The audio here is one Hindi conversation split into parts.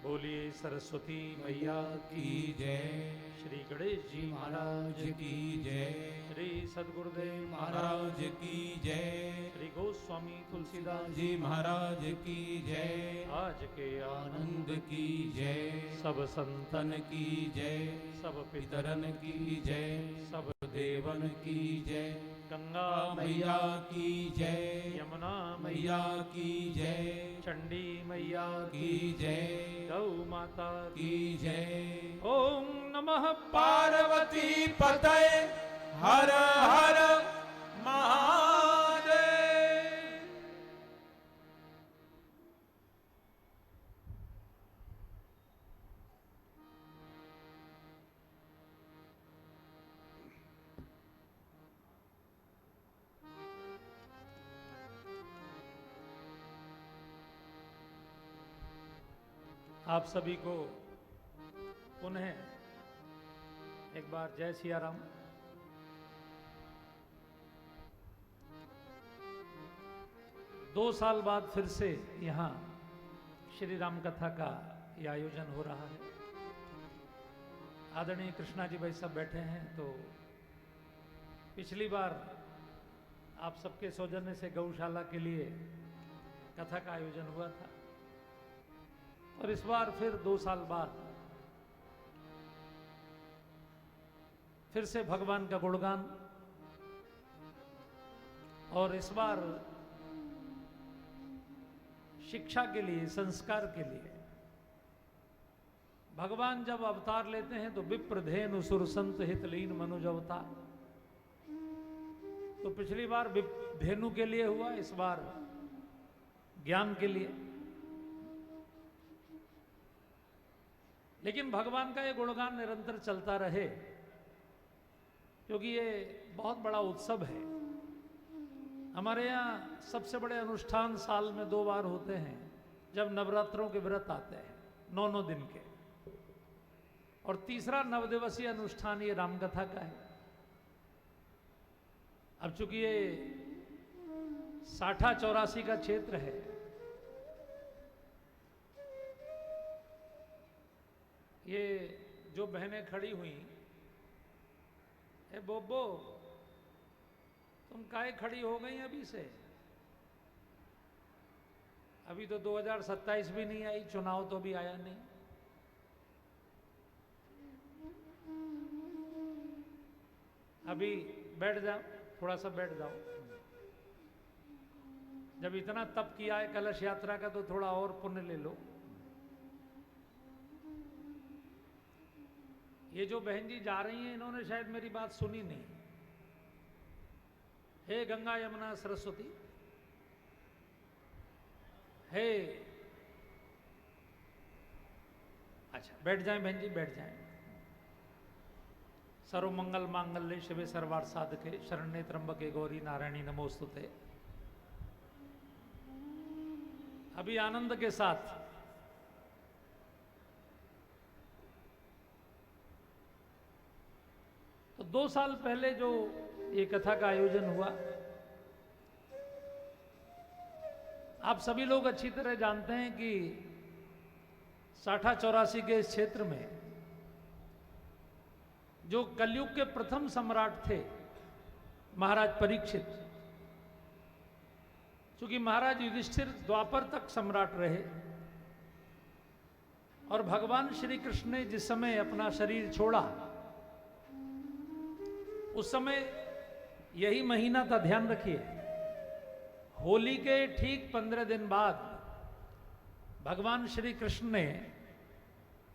बोलिए सरस्वती मैया की जय। श्री गणेश जी महाराज की जय। श्री सद्गुरुदेव महाराज की जय। श्री गोस्वामी तुलसीदास जी महाराज की जय। आज के आनंद की जय। सब संतन तन की जय। सब पितरन की जय। सब देवन की जय। गंगा मैया की जय। यमुना मैया की जय। चंडी मैया की जय। गौ माता की जय। ओम नमः पार्वती पतये हर हर महादेव। आप सभी को पुनः एक बार जय सिया राम। दो साल बाद फिर से यहाँ श्री राम कथा का ये आयोजन हो रहा है। आदरणीय कृष्णा जी भाई सब बैठे हैं। तो पिछली बार आप सबके सौजन्य से गौशाला के लिए कथा का आयोजन हुआ था और इस बार फिर 2 साल बाद फिर से भगवान का गुणगान और इस बार शिक्षा के लिए, संस्कार के लिए। भगवान जब अवतार लेते हैं तो विप्रधेनु सुर संत हितलीन मनुज अवतार। तो पिछली बार धेनु के लिए हुआ, इस बार ज्ञान के लिए। लेकिन भगवान का ये गुणगान निरंतर चलता रहे, क्योंकि ये बहुत बड़ा उत्सव है। हमारे यहाँ सबसे बड़े अनुष्ठान साल में 2 बार होते हैं, जब नवरात्रों के व्रत आते हैं 9 दिन के, और तीसरा 9 दिवसीय अनुष्ठान ये रामकथा का है। अब चूंकि ये साठा 84 का क्षेत्र है, ये जो बहनें खड़ी हुई, ए बोबो तुम काहे खड़ी हो गई अभी से? अभी तो 2027 भी नहीं आई, चुनाव तो भी आया नहीं। अभी बैठ जाओ, थोड़ा सा बैठ जाओ। जब इतना तप किया है कलश यात्रा का, तो थोड़ा और पुण्य ले लो। ये जो बहन जी जा रही हैं, इन्होंने शायद मेरी बात सुनी नहीं। हे गंगा यमुना सरस्वती, हे, अच्छा बैठ जाएं बहन जी, बैठ जाएं। सर्वमंगल मांगल्ये शिवे सर्वार्थ साधके शरण्ये त्र्यंबके गौरी नारायणी नमोस्तुते। अभी आनंद के साथ तो 2 साल पहले जो ये कथा का आयोजन हुआ, आप सभी लोग अच्छी तरह जानते हैं कि साठा 84 के इस क्षेत्र में जो कलयुग के प्रथम सम्राट थे महाराज परीक्षित, चूंकि महाराज युधिष्ठिर द्वापर तक सम्राट रहे और भगवान श्री कृष्ण ने जिस समय अपना शरीर छोड़ा, उस समय यही महीना था, ध्यान रखिए, होली के ठीक 15 दिन बाद भगवान श्री कृष्ण ने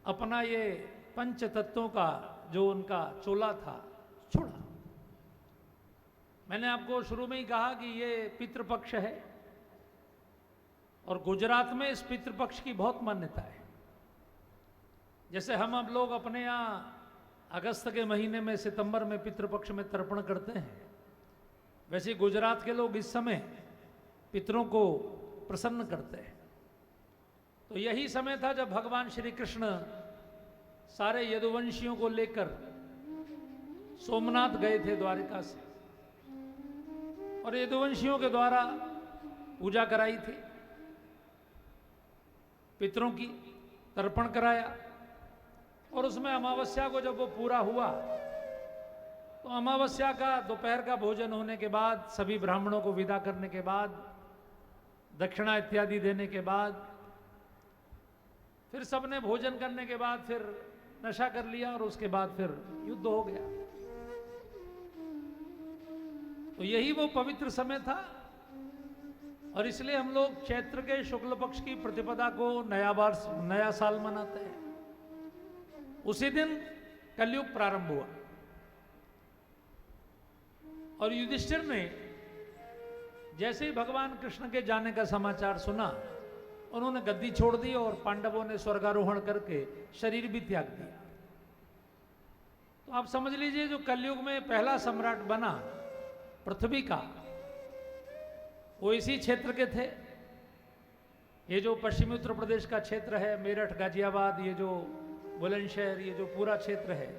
अपना ये पंच तत्वों का जो उनका चोला था छोड़ा। मैंने आपको शुरू में ही कहा कि ये पितृपक्ष है और गुजरात में इस पितृपक्ष की बहुत मान्यता है। जैसे हम अब लोग अपने यहाँ अगस्त के महीने में, सितंबर में पितृपक्ष में तर्पण करते हैं, वैसे गुजरात के लोग इस समय पितरों को प्रसन्न करते हैं। तो यही समय था जब भगवान श्री कृष्ण सारे यदुवंशियों को लेकर सोमनाथ गए थे द्वारिका से, और यदुवंशियों के द्वारा पूजा कराई थी पितरों की। तर्पण कराया और उसमें अमावस्या को जब वो पूरा हुआ तो अमावस्या का दोपहर का भोजन होने के बाद, सभी ब्राह्मणों को विदा करने के बाद, दक्षिणा इत्यादि देने के बाद, फिर सबने भोजन करने के बाद फिर नशा कर लिया और उसके बाद फिर युद्ध हो गया। तो यही वो पवित्र समय था और इसलिए हम लोग चैत्र के शुक्ल पक्ष की प्रतिपदा को नया साल मनाते हैं। उसी दिन कलयुग प्रारंभ हुआ और युधिष्ठिर ने जैसे ही भगवान कृष्ण के जाने का समाचार सुना, उन्होंने गद्दी छोड़ दी और पांडवों ने स्वर्गारोहण करके शरीर भी त्याग दिया। तो आप समझ लीजिए, जो कलयुग में पहला सम्राट बना पृथ्वी का, वो इसी क्षेत्र के थे। ये जो पश्चिमी उत्तर प्रदेश का क्षेत्र है, मेरठ, गाजियाबाद, ये जो बुलंदशहर, ये जो पूरा क्षेत्र है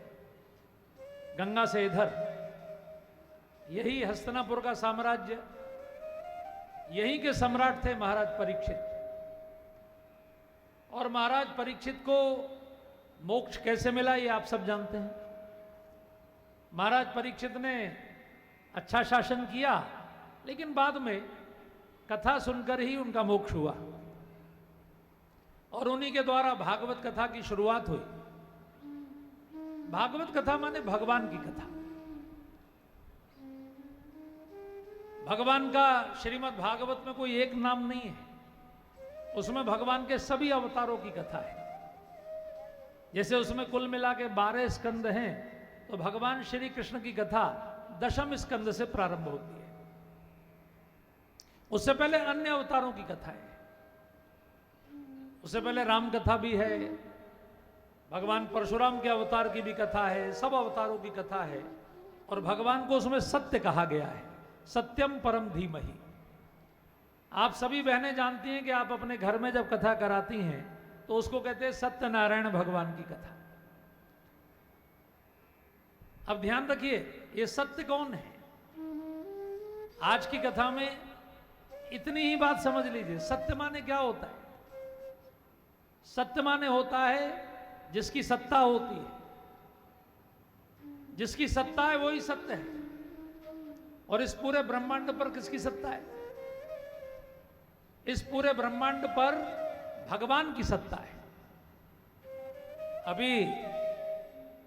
गंगा से इधर, यही हस्तिनापुर का साम्राज्य, यहीं के सम्राट थे महाराज परीक्षित। और महाराज परीक्षित को मोक्ष कैसे मिला ये आप सब जानते हैं। महाराज परीक्षित ने अच्छा शासन किया, लेकिन बाद में कथा सुनकर ही उनका मोक्ष हुआ और उन्हीं के द्वारा भागवत कथा की शुरुआत हुई। भागवत कथा माने भगवान की कथा। भगवान का श्रीमद् भागवत में कोई एक नाम नहीं है, उसमें भगवान के सभी अवतारों की कथा है। जैसे उसमें कुल मिला के 12 स्कंद हैं, तो भगवान श्री कृष्ण की कथा 10वें स्कंद से प्रारंभ होती है। उससे पहले अन्य अवतारों की कथा है, उससे पहले राम कथा भी है, भगवान परशुराम के अवतार की भी कथा है, सब अवतारों की कथा है। और भगवान को उसमें सत्य कहा गया है, सत्यम परम धीमहि। आप सभी बहनें जानती हैं कि आप अपने घर में जब कथा कराती हैं तो उसको कहते हैं सत्यनारायण भगवान की कथा। अब ध्यान रखिए, ये सत्य कौन है? आज की कथा में इतनी ही बात समझ लीजिए। सत्य माने क्या होता है? सत्य माने होता है जिसकी सत्ता होती है। जिसकी सत्ता है वही सत्य है। और इस पूरे ब्रह्मांड पर किसकी सत्ता है? इस पूरे ब्रह्मांड पर भगवान की सत्ता है। अभी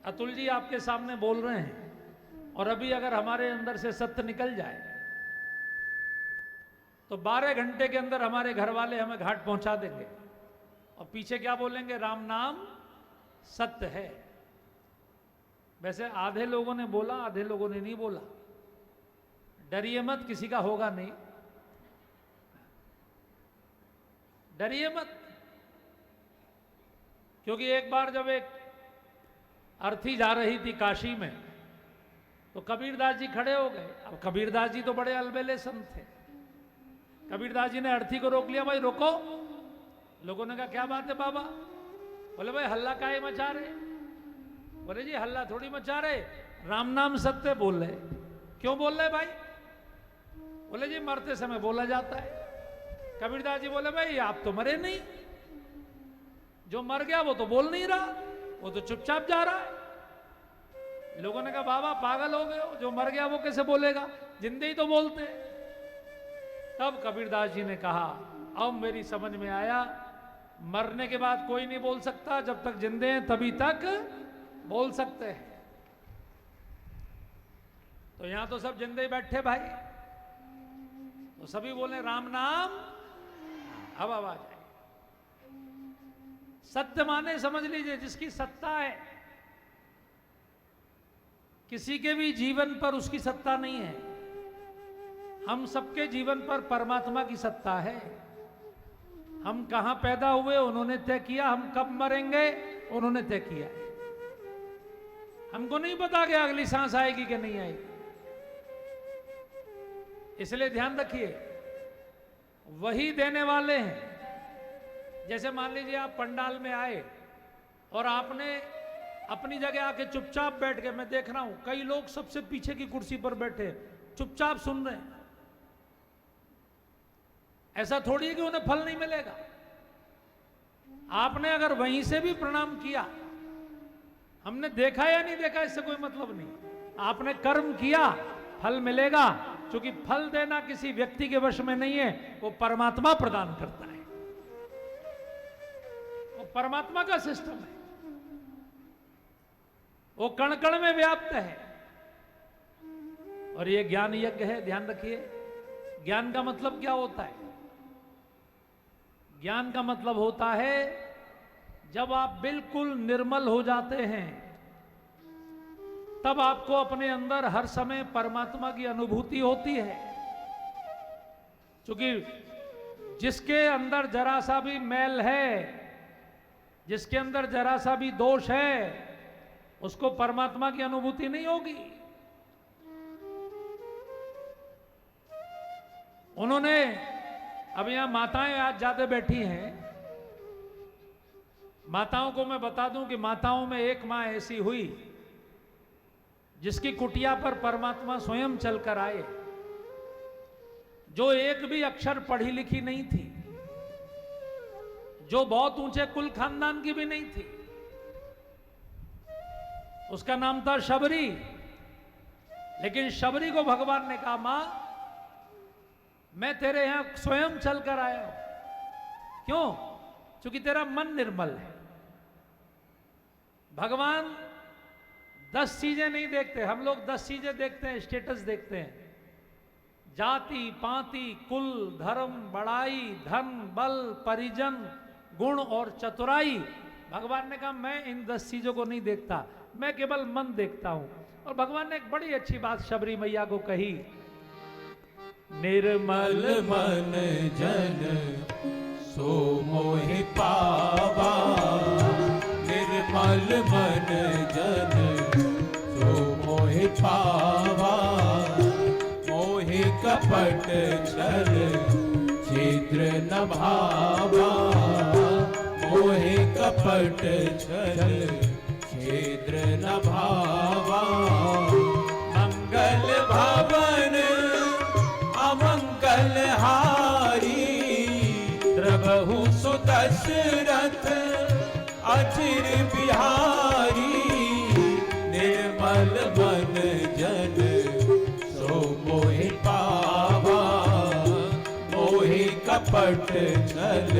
अतुल जी आपके सामने बोल रहे हैं और अभी अगर हमारे अंदर से सत्य निकल जाए तो 12 घंटे के अंदर हमारे घर वाले हमें घाट पहुंचा देंगे और पीछे क्या बोलेंगे? राम नाम सत्य है। वैसे आधे लोगों ने बोला, आधे लोगों ने नहीं बोला। डरिए मत, किसी का होगा नहीं, डरिए मत। क्योंकि एक बार जब एक अर्थी जा रही थी काशी में तो कबीरदास जी खड़े हो गए। अब कबीरदास जी तो बड़े अलबेले संत थे। कबीरदास जी ने अर्थी को रोक लिया, भाई रोको। लोगों ने कहा क्या बात है बाबा? बोले भाई हल्ला काहे मचा रहे? बोले जी हल्ला थोड़ी मचा रहे, राम नाम सत्य बोल रहे। क्यों बोल रहे भाई? बोले जी मरते समय बोला जाता है। कबीरदास जी बोले भाई आप तो मरे नहीं, जो मर गया वो तो बोल नहीं रहा, वो तो चुपचाप जा रहा है। लोगों ने कहा बाबा पागल हो गए हो, जो मर गया वो कैसे बोलेगा, जिंदे ही तो बोलते। तब कबीरदास जी ने कहा अब मेरी समझ में आया, मरने के बाद कोई नहीं बोल सकता, जब तक जिंदे हैं तभी तक बोल सकते हैं। तो यहां तो सब जिंदे ही बैठे भाई, तो सभी बोले राम नाम। अब आवाज आई। सत्य माने समझ लीजिए जिसकी सत्ता है। किसी के भी जीवन पर उसकी सत्ता नहीं है। हम सबके जीवन पर परमात्मा की सत्ता है। हम कहां पैदा हुए उन्होंने तय किया, हम कब मरेंगे उन्होंने तय किया है। हमको नहीं पता कि अगली सांस आएगी कि नहीं आएगी। इसलिए ध्यान रखिए, वही देने वाले हैं। जैसे मान लीजिए आप पंडाल में आए और आपने अपनी जगह आके चुपचाप बैठ के, मैं देख रहा हूं कई लोग सबसे पीछे की कुर्सी पर बैठे चुपचाप सुन रहे हैं। ऐसा थोड़ी है कि उन्हें फल नहीं मिलेगा। आपने अगर वहीं से भी प्रणाम किया, हमने देखा या नहीं देखा इससे कोई मतलब नहीं, आपने कर्म किया, फल मिलेगा। क्योंकि फल देना किसी व्यक्ति के वश में नहीं है, वो परमात्मा प्रदान करता है, वो परमात्मा का सिस्टम है, वो कण कण में व्याप्त है। और ये ज्ञान यज्ञ है, ध्यान रखिए। ज्ञान का मतलब क्या होता है? ज्ञान का मतलब होता है जब आप बिल्कुल निर्मल हो जाते हैं, तब आपको अपने अंदर हर समय परमात्मा की अनुभूति होती है। क्योंकि जिसके अंदर जरा सा भी मैल है, जिसके अंदर जरा सा भी दोष है, उसको परमात्मा की अनुभूति नहीं होगी। उन्होंने, अब यहां माताएं आज ज्यादा बैठी हैं, माताओं को मैं बता दूं कि माताओं में एक मां ऐसी हुई जिसकी कुटिया पर परमात्मा स्वयं चलकर आए, जो एक भी अक्षर पढ़ी लिखी नहीं थी, जो बहुत ऊंचे कुल खानदान की भी नहीं थी। उसका नाम था शबरी। लेकिन शबरी को भगवान ने कहा, मां मैं तेरे यहां स्वयं चलकर आया हूं। क्यों? क्योंकि तेरा मन निर्मल है। भगवान 10 चीजें नहीं देखते, हम लोग 10 चीजें देखते हैं, स्टेटस देखते हैं, जाति पाति कुल धर्म बड़ाई धन बल परिजन गुण और चतुराई। भगवान ने कहा मैं इन 10 चीजों को नहीं देखता, मैं केवल मन देखता हूं। और भगवान ने एक बड़ी अच्छी बात शबरी मैया को कही, निर्मल मन जन सो मोहि पावा, निर्मल मन जन सो मोहि पावा, मोहि कपट छल छिद्र न भावा, मोहि कपट छल छिद्र न भावा, मंगल भवन अमंगल हारी, द्रवहु सुदशरथ अचिर बिहारी, निर्मल मन जन सो मोहि पावा, मोहि कपट छल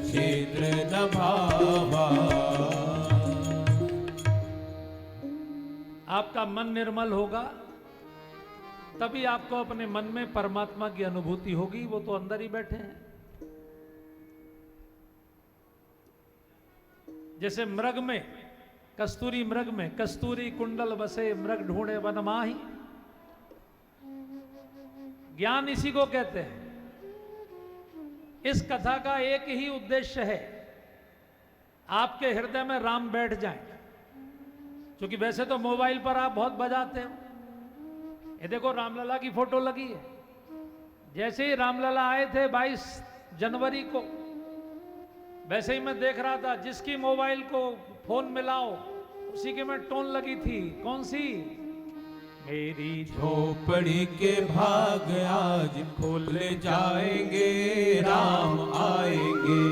छिद्र न भावा। आपका मन निर्मल होगा तभी आपको अपने मन में परमात्मा की अनुभूति होगी। वो तो अंदर ही बैठे हैं। जैसे मृग में, कस्तूरी मृग में, कस्तूरी कुंडल बसे मृग ढूंढे वन माही, ज्ञान इसी को कहते हैं। इस कथा का एक ही उद्देश्य है, आपके हृदय में राम बैठ जाएं। क्योंकि वैसे तो मोबाइल पर आप बहुत बजाते हो, ये देखो रामलला की फोटो लगी है। जैसे ही रामलला आए थे 22 जनवरी को, वैसे ही मैं देख रहा था, जिसकी मोबाइल को फोन मिलाओ उसी के में टोन लगी थी। कौन सी? मेरी झोपड़ी के भाग आज खुल जाएंगे, राम आएंगे।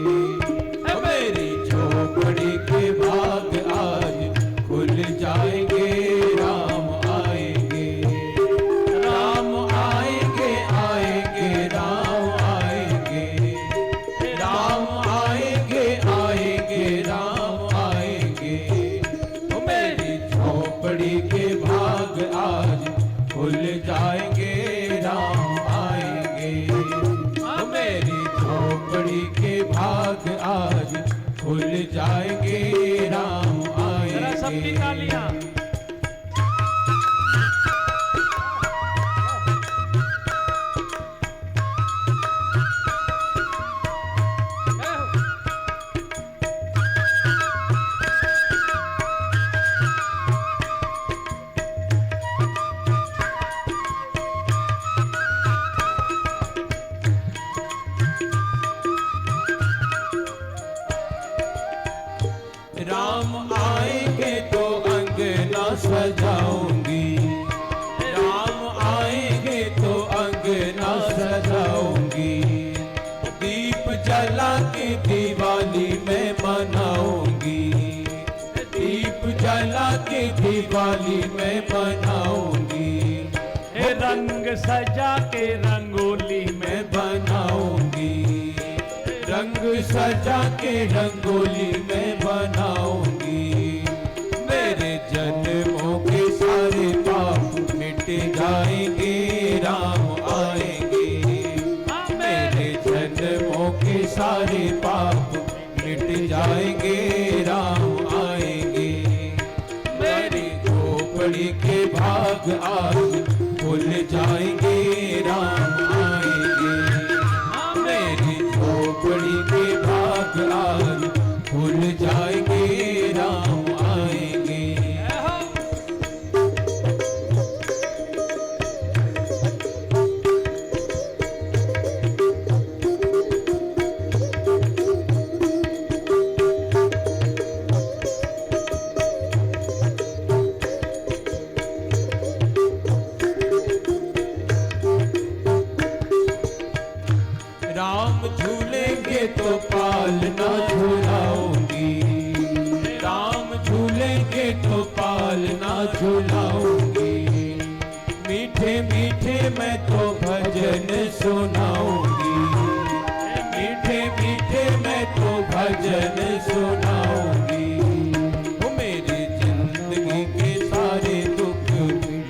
मेरी झोपड़ी के भाग आज खुल जाएंगे, राम आएंगे, राम आएंगे, आएंगे, राम आएंगे, राम आएंगे, आएंगे, राम आएंगे। मेरी झोपड़ी के भाग आज खुल जाएंगे, राम आएंगे। मेरी झोपड़ी के भाग आज खुल जाएंगे, राम आएंगे। सबकी तालियां। राम आएंगे तो अंगना सजाऊंगी, राम आएंगे तो अंगना सजाऊंगी। दीप जला के दिवाली में के दिवाली मैं बनाऊंगी, रंग सजा के रंगोली मैं बनाऊंगी, रंग सजा के रंगोली मैं बनाऊंगी। मेरे जन्मों के सारे पाप मिट जाएंगे, राम आएंगे। मेरे जन्मों के सारे पाप मिट जाएंगे, राम आएंगे। मेरी झोपड़ी के भाग आज खुल जाएंगे, राम आएंगे। मेरी झोपड़ी के भाग आज खुल जाएंगे, राम आएंगे। राम झूलेंगे तो पालना झूलाऊंगी, राम झूलेंगे तो पालना झूलाऊंगी। मीठे मीठे मैं तो भजन सुनाऊंगी, मीठे मीठे मैं तो भजन सुनाऊंगी। वो मेरी जिंदगी के सारे दुख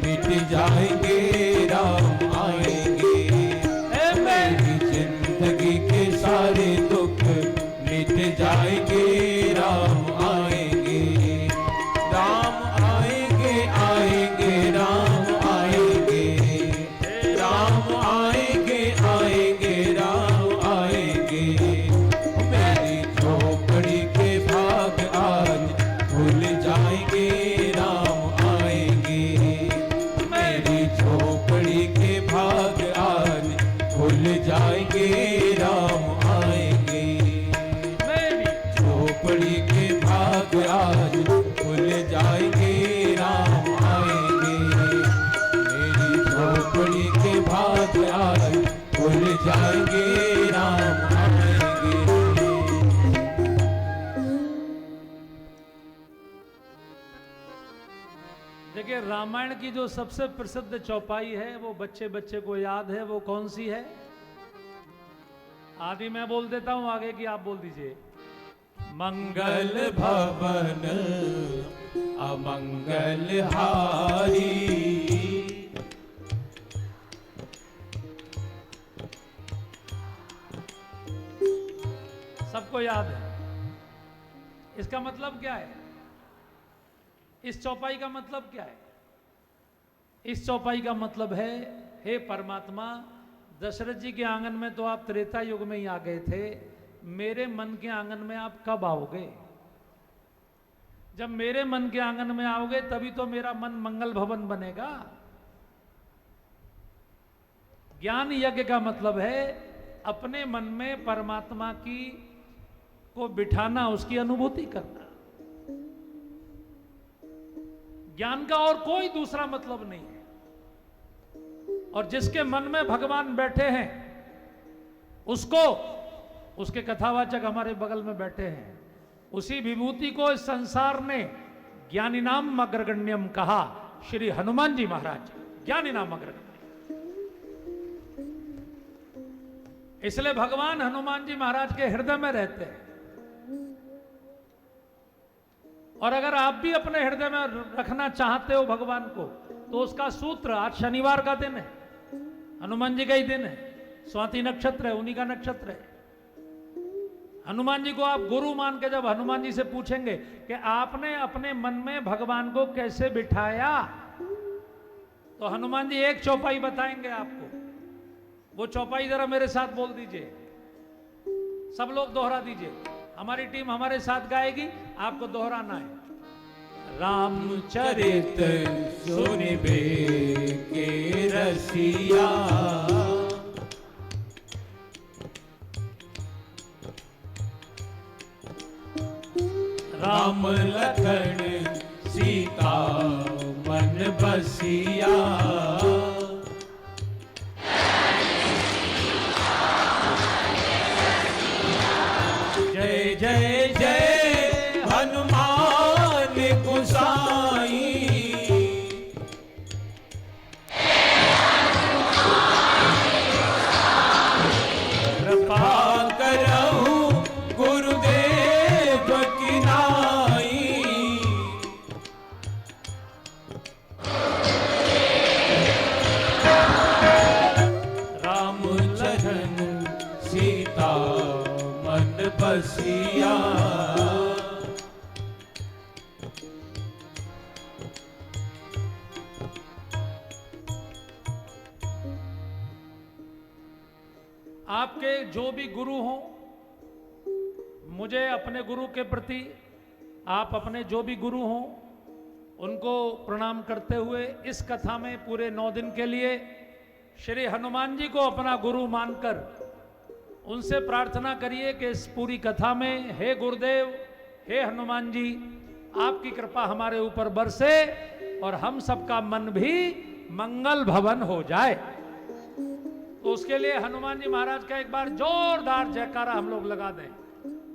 मिट जाएंगे, राम आएंगे। मेरी जिंदगी के सारे दुख मिट जाएंगे, राम आएंगे। राम आएंगे, आएंगे, राम आएंगे, राम आएंगे, आएंगे, राम आएंगे। मेरी झोपड़ी के भाग आज खुल जाएंगे, राम आएंगे। मेरी झोपड़ी के भाग आज खुल जाएंगे, राम आएंगे। मेरी झोपड़ी के भाग आज खुल जाएंगे, राम आएंगे। मेरी झोपड़ी के भाग आज खुल जाएंगे, राम आएंगे। देखिए, रामायण की जो सबसे प्रसिद्ध चौपाई है वो बच्चे बच्चे को याद है, वो कौन सी है? आदि मैं बोल देता हूं, आगे की आप बोल दीजिए। मंगल भवन अमंगल हारी, सबको याद है। इसका मतलब क्या है? इस चौपाई का मतलब क्या है? इस चौपाई का मतलब है, हे परमात्मा, दशरथ जी के आंगन में तो आप त्रेता युग में ही आ गए थे, मेरे मन के आंगन में आप कब आओगे? जब मेरे मन के आंगन में आओगे तभी तो मेरा मन मंगल भवन बनेगा। ज्ञान यज्ञ का मतलब है अपने मन में परमात्मा की को बिठाना, उसकी अनुभूति करना। ज्ञान का और कोई दूसरा मतलब नहीं है। और जिसके मन में भगवान बैठे हैं उसको, उसके कथावाचक हमारे बगल में बैठे हैं, उसी विभूति को इस संसार ने ज्ञानी नाम अग्रगण्यम कहा। श्री हनुमान जी महाराज ज्ञानी नाम अग्रगण्य, इसलिए भगवान हनुमान जी महाराज के हृदय में रहते हैं। और अगर आप भी अपने हृदय में रखना चाहते हो भगवान को, तो उसका सूत्र, आज शनिवार का दिन है, हनुमान जी का ही दिन है, स्वाति नक्षत्र है, उन्हीं का नक्षत्र है। हनुमान जी को आप गुरु मान के जब हनुमान जी से पूछेंगे कि आपने अपने मन में भगवान को कैसे बिठाया, तो हनुमान जी एक चौपाई बताएंगे आपको। वो चौपाई जरा मेरे साथ बोल दीजिए, सब लोग दोहरा दीजिए। हमारी टीम हमारे साथ गाएगी, आपको दोहराना है। रामचरित सुनिबे के रसिया, राम लखन सीता मन बसिया। जय जय जय हनुमान गोसाई, आपके जो भी गुरु हों, मुझे अपने गुरु के प्रति, आप अपने जो भी गुरु हों उनको प्रणाम करते हुए इस कथा में पूरे 9 दिन के लिए श्री हनुमान जी को अपना गुरु मानकर उनसे प्रार्थना करिए कि इस पूरी कथा में हे गुरुदेव, हे हनुमान जी, आपकी कृपा हमारे ऊपर बरसे और हम सबका मन भी मंगल भवन हो जाए। तो उसके लिए हनुमान जी महाराज का एक बार जोरदार जयकारा हम लोग लगा दें।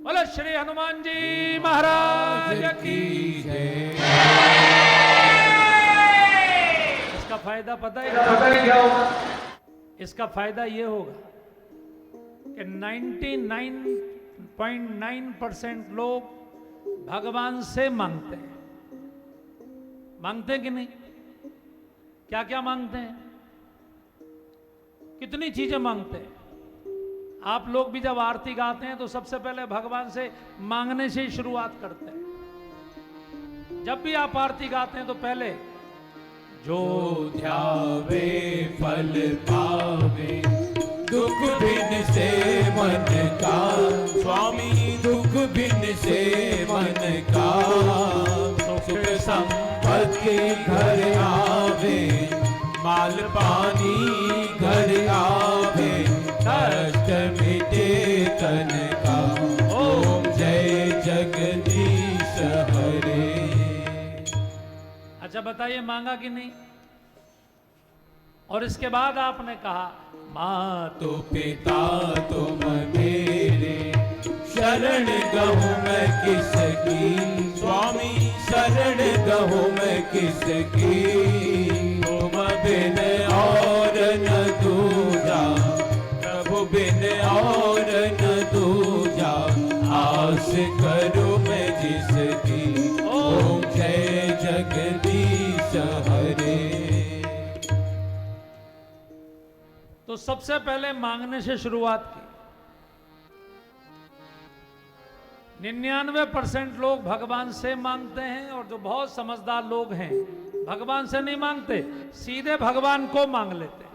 बोलो श्री हनुमान जी महाराज की जय। इसका फायदा पता है क्या होगा? इसका फायदा ये होगा कि 99.9% लोग भगवान से मांगते हैं। मांगते हैं कि नहीं? क्या क्या मांगते हैं? कितनी चीजें मांगते हैं। आप लोग भी जब आरती गाते हैं तो सबसे पहले भगवान से मांगने से ही शुरुआत करते हैं। जब भी आप आरती गाते हैं तो पहले जो ध्यावे फल पावे, दुख बिन से मन का, स्वामी दुख बिन से मन का, सुख संपत्ति घर आवे, माल पानी घर आवे, कष्ट मिटे तन का, ओम जय जगदीश हरे। अच्छा बताइए, मांगा कि नहीं? और इसके बाद आपने कहा माँ तो पिता तुम मेरे, शरण गहूँ मैं किसकी, स्वामी शरण गहूँ मैं किसकी, तुम बिन और न दूजा, प्रभु बिन और न दूजा, आस करूँ मैं जिसकी, ओम जय जगदीश हरे। तो सबसे पहले मांगने से शुरुआत की। 99% लोग भगवान से मांगते हैं और जो बहुत समझदार लोग हैं भगवान से नहीं मांगते, सीधे भगवान को मांग लेते हैं।